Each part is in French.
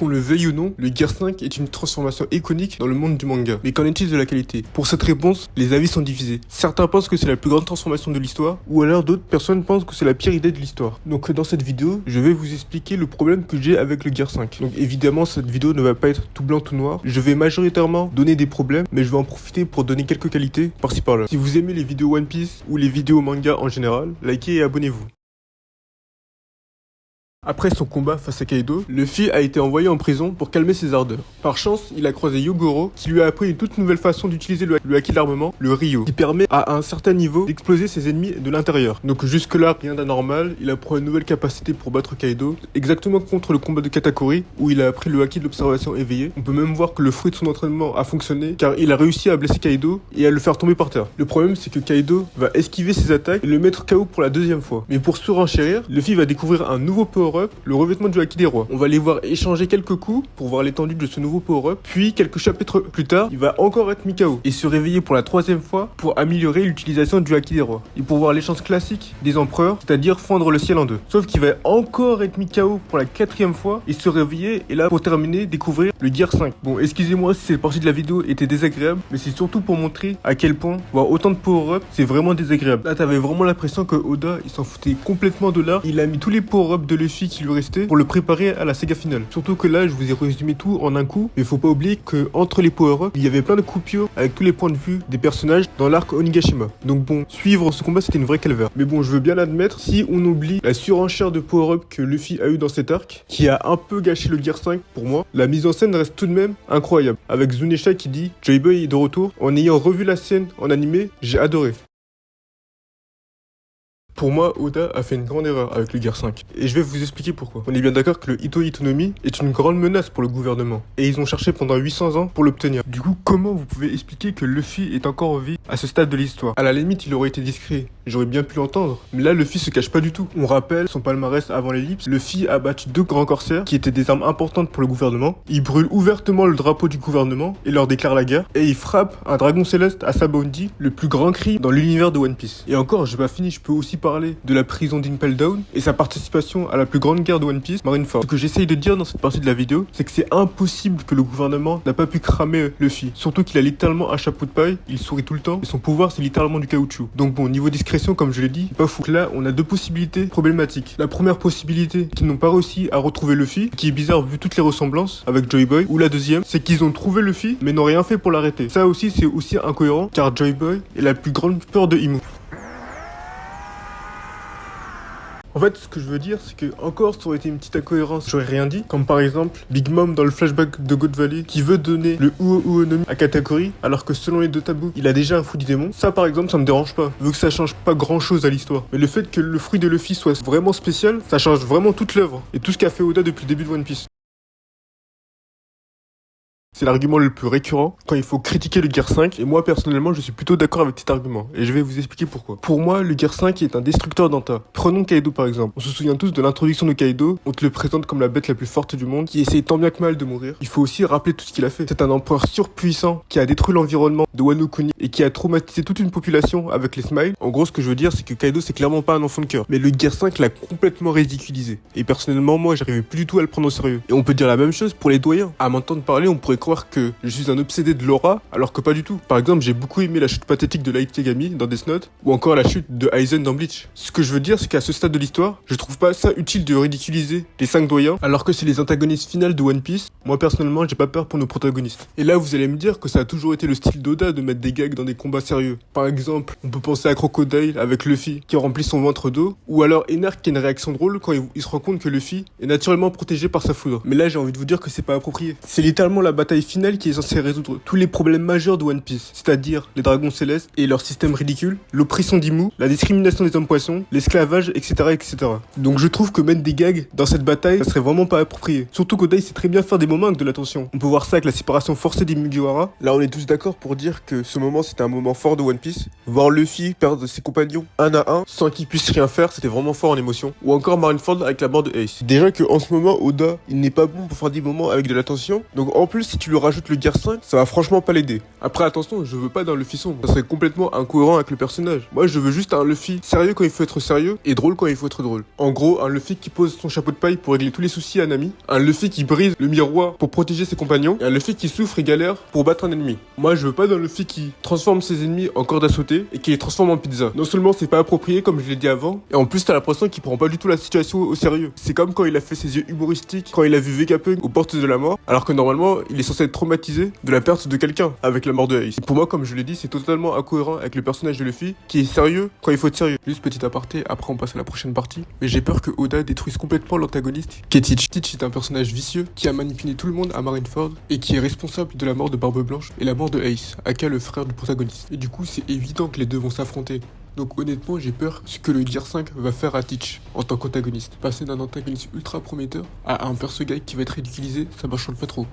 Qu'on le veuille ou non, le Gear 5 est une transformation iconique dans le monde du manga. Mais qu'en est-il de la qualité? Pour cette réponse, les avis sont divisés. Certains pensent que c'est la plus grande transformation de l'histoire, ou alors d'autres personnes pensent que c'est la pire idée de l'histoire. Donc dans cette vidéo, je vais vous expliquer le problème que j'ai avec le Gear 5. Donc évidemment, cette vidéo ne va pas être tout blanc tout noir. Je vais majoritairement donner des problèmes, mais je vais en profiter pour donner quelques qualités par-ci par-là. Si vous aimez les vidéos One Piece ou les vidéos manga en général, likez et abonnez-vous. Après son combat face à Kaido, Luffy a été envoyé en prison pour calmer ses ardeurs. Par chance, il a croisé Yogoro qui lui a appris une toute nouvelle façon d'utiliser le haki d'armement, le Ryo, qui permet à un certain niveau d'exploser ses ennemis de l'intérieur. Donc jusque là, rien d'anormal, il apprend une nouvelle capacité pour battre Kaido, exactement contre le combat de Katakuri où il a appris le haki de l'observation éveillée. On peut même voir que le fruit de son entraînement a fonctionné car il a réussi à blesser Kaido et à le faire tomber par terre. Le problème c'est que Kaido va esquiver ses attaques et le mettre KO pour la deuxième fois. Mais pour surenchérir, Luffy va découvrir un nouveau power-up, le revêtement du haki des rois. On va les voir échanger quelques coups pour voir l'étendue de ce nouveau power-up, puis quelques chapitres plus tard, il va encore être mis KO et se réveiller pour la troisième fois pour améliorer l'utilisation du haki des rois et pour voir les chances classiques des empereurs, c'est-à-dire fendre le ciel en deux. Sauf qu'il va encore être mis KO pour la quatrième fois et se réveiller et là pour terminer découvrir le Gear 5. Bon, excusez-moi si cette partie de la vidéo était désagréable, mais c'est surtout pour montrer à quel point voir autant de power-up c'est vraiment désagréable. Là t'avais vraiment l'impression que Oda il s'en foutait complètement de là, il a mis tous les power-up de Luffy qui lui restaient pour le préparer à la saga finale. Surtout que là je vous ai résumé tout en un coup, mais faut pas oublier que entre les power-up il y avait plein de coupures avec tous les points de vue des personnages dans l'arc Onigashima. Donc bon, suivre ce combat c'était une vraie calvaire. Mais bon, je veux bien l'admettre si on oublie la surenchère de power-up que Luffy a eu dans cet arc, qui a un peu gâché le Gear 5 pour moi, la mise en scène reste tout de même incroyable. Avec Zunisha qui dit Joy Boy est de retour. En ayant revu la scène en animé, j'ai adoré. Pour moi, Oda a fait une grande erreur avec le Gear 5. Et je vais vous expliquer pourquoi. On est bien d'accord que le Ito Itonomi est une grande menace pour le gouvernement. Et ils ont cherché pendant 800 ans pour l'obtenir. Du coup, comment vous pouvez expliquer que Luffy est encore en vie à ce stade de l'histoire? À la limite, il aurait été discret. J'aurais bien pu l'entendre. Mais là, Luffy se cache pas du tout. On rappelle son palmarès avant l'ellipse. Luffy a battu 2 grands corsaires qui étaient des armes importantes pour le gouvernement. Il brûle ouvertement le drapeau du gouvernement et leur déclare la guerre. Et il frappe un dragon céleste à Sabaody, le plus grand crime dans l'univers de One Piece. Et encore, j'ai pas fini, je peux aussi parler de la prison d'Impel Down et sa participation à la plus grande guerre de One Piece, Marineford. Ce que j'essaye de dire dans cette partie de la vidéo, c'est que c'est impossible que le gouvernement n'a pas pu cramer Luffy. Surtout qu'il a littéralement un chapeau de paille, il sourit tout le temps et son pouvoir c'est littéralement du caoutchouc. Donc bon, niveau discrétion, comme je l'ai dit, c'est pas fou. Là, on a 2 possibilités problématiques. La première possibilité, qu'ils n'ont pas réussi à retrouver Luffy, qui est bizarre vu toutes les ressemblances avec Joy Boy. Ou la deuxième, c'est qu'ils ont trouvé Luffy mais n'ont rien fait pour l'arrêter. Ça aussi, c'est aussi incohérent car Joy Boy est la plus grande peur de Imu. En fait, ce que je veux dire, c'est que encore, ça aurait été une petite incohérence, j'aurais rien dit. Comme par exemple, Big Mom dans le flashback de God Valley, qui veut donner le Uo-Uonomi à Katakuri, alors que selon les 2 tabous, il a déjà un fruit du démon. Ça, par exemple, ça me dérange pas, vu que ça change pas grand chose à l'histoire. Mais le fait que le fruit de Luffy soit vraiment spécial, ça change vraiment toute l'œuvre. Et tout ce qu'a fait Oda depuis le début de One Piece. C'est l'argument le plus récurrent quand il faut critiquer le Gear 5 et moi personnellement je suis plutôt d'accord avec cet argument et je vais vous expliquer pourquoi. Pour moi le Gear 5 est un destructeur d'Anta. Prenons Kaido par exemple. On se souvient tous de l'introduction de Kaido, on te le présente comme la bête la plus forte du monde qui essaye tant bien que mal de mourir. Il faut aussi rappeler tout ce qu'il a fait. C'est un empereur surpuissant qui a détruit l'environnement de Wano Kuni et qui a traumatisé toute une population avec les Smiles. En gros ce que je veux dire c'est que Kaido c'est clairement pas un enfant de cœur. Mais le Gear 5 l'a complètement ridiculisé. Et personnellement moi j'arrivais plus du tout à le prendre au sérieux. Et on peut dire la même chose pour les doyens. À m'entendre parler on pourrait croire que je suis un obsédé de l'aura, alors que pas du tout. Par exemple, j'ai beaucoup aimé la chute pathétique de Light Yagami dans Death Note, ou encore la chute de Aizen dans Bleach. Ce que je veux dire, c'est qu'à ce stade de l'histoire, je trouve pas ça utile de ridiculiser les 5 doyens, alors que c'est les antagonistes finales de One Piece. Moi, personnellement, j'ai pas peur pour nos protagonistes. Et là, vous allez me dire que ça a toujours été le style d'Oda de mettre des gags dans des combats sérieux. Par exemple, on peut penser à Crocodile avec Luffy, qui remplit son ventre d'eau, ou alors Enar qui a une réaction drôle quand il se rend compte que Luffy est naturellement protégé par sa foudre. Mais là, j'ai envie de vous dire que c'est pas approprié. C'est littéralement la bataille finale qui est censée résoudre tous les problèmes majeurs de One Piece, c'est-à-dire les dragons célestes et leur système ridicule, l'oppression d'Imu, la discrimination des hommes poissons, l'esclavage, etc., etc. Donc je trouve que mettre des gags dans cette bataille, ça serait vraiment pas approprié. Surtout qu'Oda sait très bien faire des moments avec de la tension. On peut voir ça avec la séparation forcée des Mugiwara. Là on est tous d'accord pour dire que ce moment c'était un moment fort de One Piece. Voir Luffy perdre ses compagnons un à un sans qu'ils puissent rien faire, c'était vraiment fort en émotion. Ou encore Marineford avec la mort de Ace. Déjà que en ce moment Oda, il n'est pas bon pour faire des moments avec de la tension. Donc en plus si tu lui rajoutes le Gear 5, ça va franchement pas l'aider. Après attention, je veux pas d'un Luffy sombre, ça serait complètement incohérent avec le personnage. Moi je veux juste un Luffy sérieux quand il faut être sérieux et drôle quand il faut être drôle. En gros, un Luffy qui pose son chapeau de paille pour régler tous les soucis à Nami, un Luffy qui brise le miroir pour protéger ses compagnons, et un Luffy qui souffre et galère pour battre un ennemi. Moi je veux pas d'un Luffy qui transforme ses ennemis en corde à sauter et qui les transforme en pizza. Non seulement c'est pas approprié comme je l'ai dit avant, et en plus t'as l'impression qu'il prend pas du tout la situation au sérieux. C'est comme quand il a fait ses yeux humoristiques, quand il a vu Vegapunk aux portes de la mort, alors que normalement il est censé être traumatisé de la perte de quelqu'un avec la mort de Ace. Et pour moi, comme je l'ai dit, c'est totalement incohérent avec le personnage de Luffy qui est sérieux quand il faut être sérieux. Juste petit aparté, après on passe à la prochaine partie, mais j'ai peur que Oda détruise complètement l'antagoniste qui est Teach. Teach est un personnage vicieux qui a manipulé tout le monde à Marineford et qui est responsable de la mort de Barbe Blanche et la mort de Ace, aka le frère du protagoniste. Et du coup c'est évident que les deux vont s'affronter. Donc honnêtement j'ai peur ce que le Gear 5 va faire à Teach en tant qu'antagoniste. Passer d'un antagoniste ultra prometteur à un perso gars qui va être ridiculisé, ça m'enchante pas trop.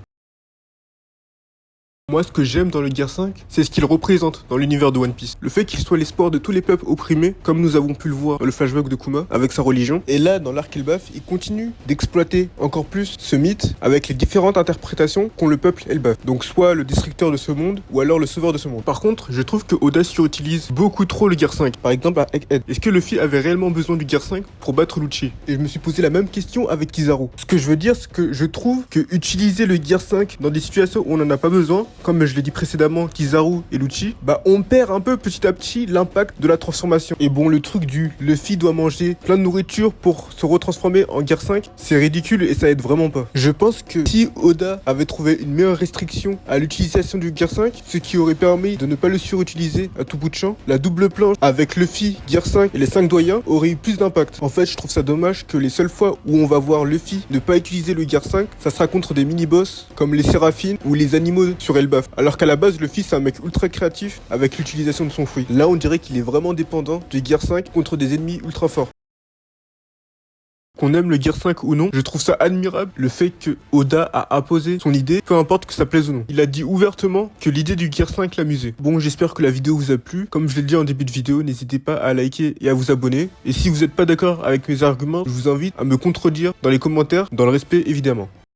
Moi, ce que j'aime dans le Gear 5, c'est ce qu'il représente dans l'univers de One Piece. Le fait qu'il soit l'espoir de tous les peuples opprimés, comme nous avons pu le voir dans le flashback de Kuma, avec sa religion. Et là, dans l'arc Elbaf, il continue d'exploiter encore plus ce mythe avec les différentes interprétations qu'ont le peuple Elbaf. Donc soit le destructeur de ce monde, ou alors le sauveur de ce monde. Par contre, je trouve que Oda surutilise beaucoup trop le Gear 5. Par exemple, à Egghead. Est-ce que Luffy avait réellement besoin du Gear 5 pour battre Lucci? Et je me suis posé la même question avec Kizaru. Ce que je veux dire, c'est que je trouve que utiliser le Gear 5 dans des situations où on n'en a pas besoin, comme je l'ai dit précédemment, Kizaru et Lucci, bah on perd un peu petit à petit l'impact de la transformation. Et bon, le truc du Luffy doit manger plein de nourriture pour se retransformer en Gear 5, c'est ridicule et ça aide vraiment pas. Je pense que si Oda avait trouvé une meilleure restriction à l'utilisation du Gear 5, ce qui aurait permis de ne pas le surutiliser à tout bout de champ, la double planche avec Luffy, Gear 5 et les 5 doyens aurait eu plus d'impact. En fait, je trouve ça dommage que les seules fois où on va voir Luffy ne pas utiliser le Gear 5, ça sera contre des mini-boss comme les Séraphines ou les animaux sur Elbaf. Alors qu'à la base, Luffy c'est un mec ultra créatif avec l'utilisation de son fruit. Là, on dirait qu'il est vraiment dépendant du Gear 5 contre des ennemis ultra forts. Qu'on aime le Gear 5 ou non, je trouve ça admirable le fait que Oda a imposé son idée, peu importe que ça plaise ou non. Il a dit ouvertement que l'idée du Gear 5 l'amusait. Bon, j'espère que la vidéo vous a plu. Comme je l'ai dit en début de vidéo, n'hésitez pas à liker et à vous abonner. Et si vous n'êtes pas d'accord avec mes arguments, je vous invite à me contredire dans les commentaires, dans le respect évidemment.